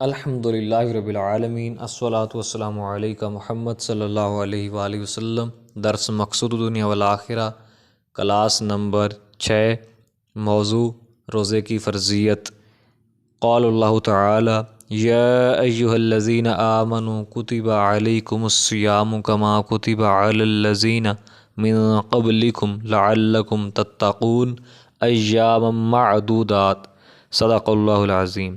الحمدللہ رب العالمین الصلاۃ والسلام علیکہ محمد صلی اللہ علیہ وآلہ وسلم۔ درس مقصود دنیا والآخرہ، کلاس نمبر 6، موضوع روزے کی فرضیت۔ قال اللہ تعالی یا ایہا الذین آمنوا کتب علیکم الصیام کما کتب علی الذین من قبلکم لعلکم تتقون ایاما معدودات۔ صدق اللہ العظیم۔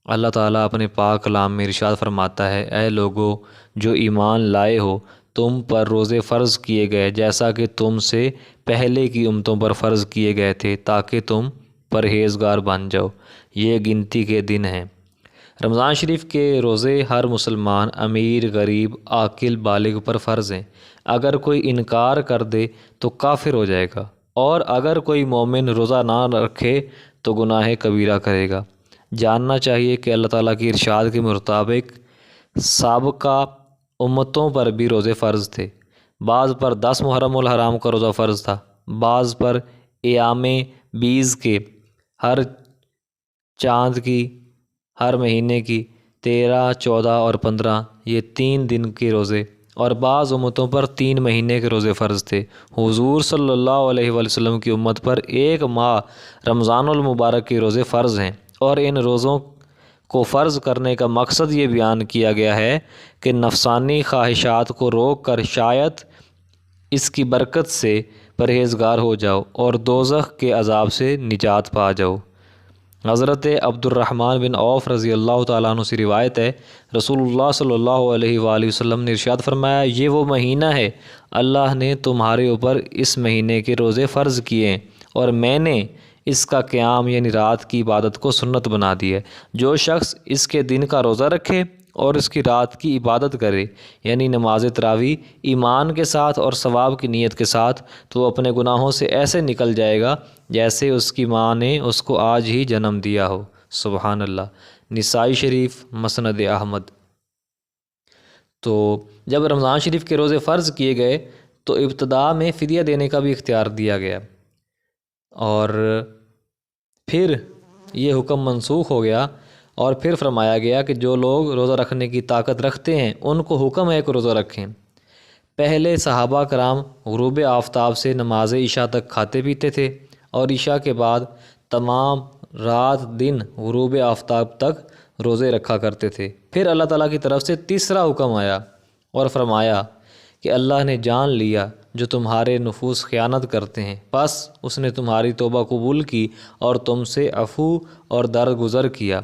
اللہ تعالیٰ اپنے پاک کلام میں ارشاد فرماتا ہے، اے لوگو جو ایمان لائے ہو، تم پر روزے فرض کیے گئے جیسا کہ تم سے پہلے کی امتوں پر فرض کیے گئے تھے تاکہ تم پرہیزگار بن جاؤ۔ یہ گنتی کے دن ہیں۔ رمضان شریف کے روزے ہر مسلمان، امیر، غریب، عاقل، بالغ پر فرض ہیں۔ اگر کوئی انکار کر دے تو کافر ہو جائے گا، اور اگر کوئی مومن روزہ نہ رکھے تو گناہ کبیرہ کرے گا۔ جاننا چاہیے کہ اللہ تعالیٰ کی ارشاد کے مطابق سابقہ امتوں پر بھی روزے فرض تھے۔ بعض پر 10 محرم الحرام کا روزہ فرض تھا، بعض پر ایام بیض کے، ہر چاند کی، ہر مہینے کی 13، 14 اور 15 یہ 3 دن کے روزے، اور بعض امتوں پر 3 مہینے کے روزے فرض تھے۔ حضور صلی اللہ علیہ وسلم کی امت پر 1 ماہ رمضان المبارک کے روزے فرض ہیں، اور ان روزوں کو فرض کرنے کا مقصد یہ بیان کیا گیا ہے کہ نفسانی خواہشات کو روک کر شاید اس کی برکت سے پرہیزگار ہو جاؤ اور دوزخ کے عذاب سے نجات پا جاؤ۔ حضرت عبد الرحمن بن عوف رضی اللہ تعالیٰ عنہ سے روایت ہے، رسول اللہ صلی اللہ علیہ وآلہ وسلم نے ارشاد فرمایا، یہ وہ مہینہ ہے اللہ نے تمہارے اوپر اس مہینے کے روزے فرض کیے ہیں، اور میں نے اس کا قیام یعنی رات کی عبادت کو سنت بنا دی ہے۔ جو شخص اس کے دن کا روزہ رکھے اور اس کی رات کی عبادت کرے یعنی نماز تراویح ایمان کے ساتھ اور ثواب کی نیت کے ساتھ، تو وہ اپنے گناہوں سے ایسے نکل جائے گا جیسے اس کی ماں نے اس کو آج ہی جنم دیا ہو۔ سبحان اللہ۔ نسائی شریف، مسند احمد۔ تو جب رمضان شریف کے روزے فرض کیے گئے تو ابتدا میں فدیہ دینے کا بھی اختیار دیا گیا، اور پھر یہ حکم منسوخ ہو گیا، اور پھر فرمایا گیا کہ جو لوگ روزہ رکھنے کی طاقت رکھتے ہیں ان کو حکم ہے کہ روزہ رکھیں۔ پہلے صحابہ کرام غروب آفتاب سے نماز عشاء تک کھاتے پیتے تھے، اور عشاء کے بعد تمام رات دن غروب آفتاب تک روزے رکھا کرتے تھے۔ پھر اللہ تعالیٰ کی طرف سے تیسرا حکم آیا اور فرمایا کہ اللہ نے جان لیا جو تمہارے نفوس خیانت کرتے ہیں، پس اس نے تمہاری توبہ قبول کی اور تم سے عفو اور درگزر کیا۔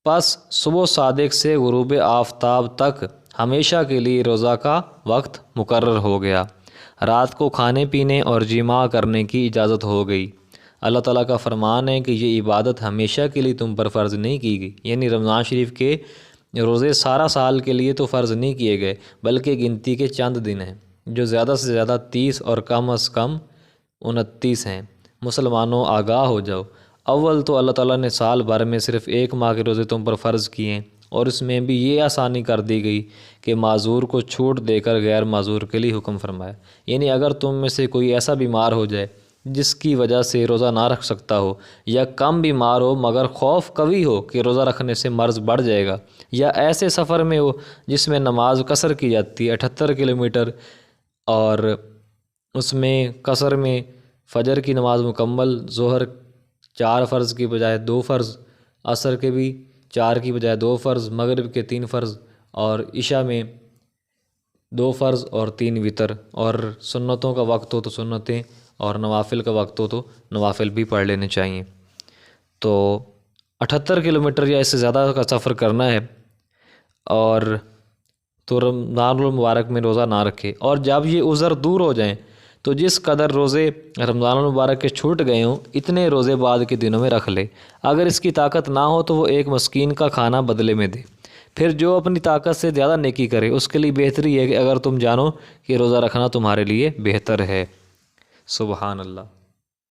پس صبح صادق سے غروب آفتاب تک ہمیشہ کے لیے روزہ کا وقت مقرر ہو گیا۔ رات کو کھانے پینے اور جماع کرنے کی اجازت ہو گئی۔ اللہ تعالیٰ کا فرمان ہے کہ یہ عبادت ہمیشہ کے لیے تم پر فرض نہیں کی گئی، یعنی رمضان شریف کے روزے سارا سال کے لیے تو فرض نہیں کیے گئے، بلکہ گنتی کے چند دن ہیں، جو زیادہ سے زیادہ 30 اور کم از کم 29 ہیں۔ مسلمانوں آگاہ ہو جاؤ، اول تو اللہ تعالیٰ نے سال بھر میں صرف 1 ماہ کے روزے تم پر فرض کیے ہیں، اور اس میں بھی یہ آسانی کر دی گئی کہ معذور کو چھوٹ دے کر غیر معذور کے لیے حکم فرمایا۔ یعنی اگر تم میں سے کوئی ایسا بیمار ہو جائے جس کی وجہ سے روزہ نہ رکھ سکتا ہو، یا کم بیمار ہو مگر خوف قوی ہو کہ روزہ رکھنے سے مرض بڑھ جائے گا، یا ایسے سفر میں ہو جس میں نماز قصر کی جاتی ہے 78 کلومیٹر، اور اس میں قصر میں فجر کی نماز مکمل، ظہر 4 فرض کی بجائے 2 فرض، عصر کے بھی 4 کی بجائے 2 فرض، مغرب کے 3 فرض، اور عشاء میں 2 فرض اور 3 وتر، اور سنتوں کا وقت ہو تو سنتیں، اور نوافل کا وقت ہو تو نوافل بھی پڑھ لینے چاہیے۔ تو 78 کلومیٹر یا اس سے زیادہ کا سفر کرنا ہے، اور تو رمضان المبارک میں روزہ نہ رکھے، اور جب یہ عذر دور ہو جائیں تو جس قدر روزے رمضان المبارک کے چھوٹ گئے ہوں اتنے روزے بعد کے دنوں میں رکھ لے۔ اگر اس کی طاقت نہ ہو تو وہ 1 مسکین کا کھانا بدلے میں دے۔ پھر جو اپنی طاقت سے زیادہ نیکی کرے اس کے لیے بہتری ہے کہ اگر تم جانو کہ روزہ رکھنا تمہارے لیے بہتر ہے۔ سبحان اللہ۔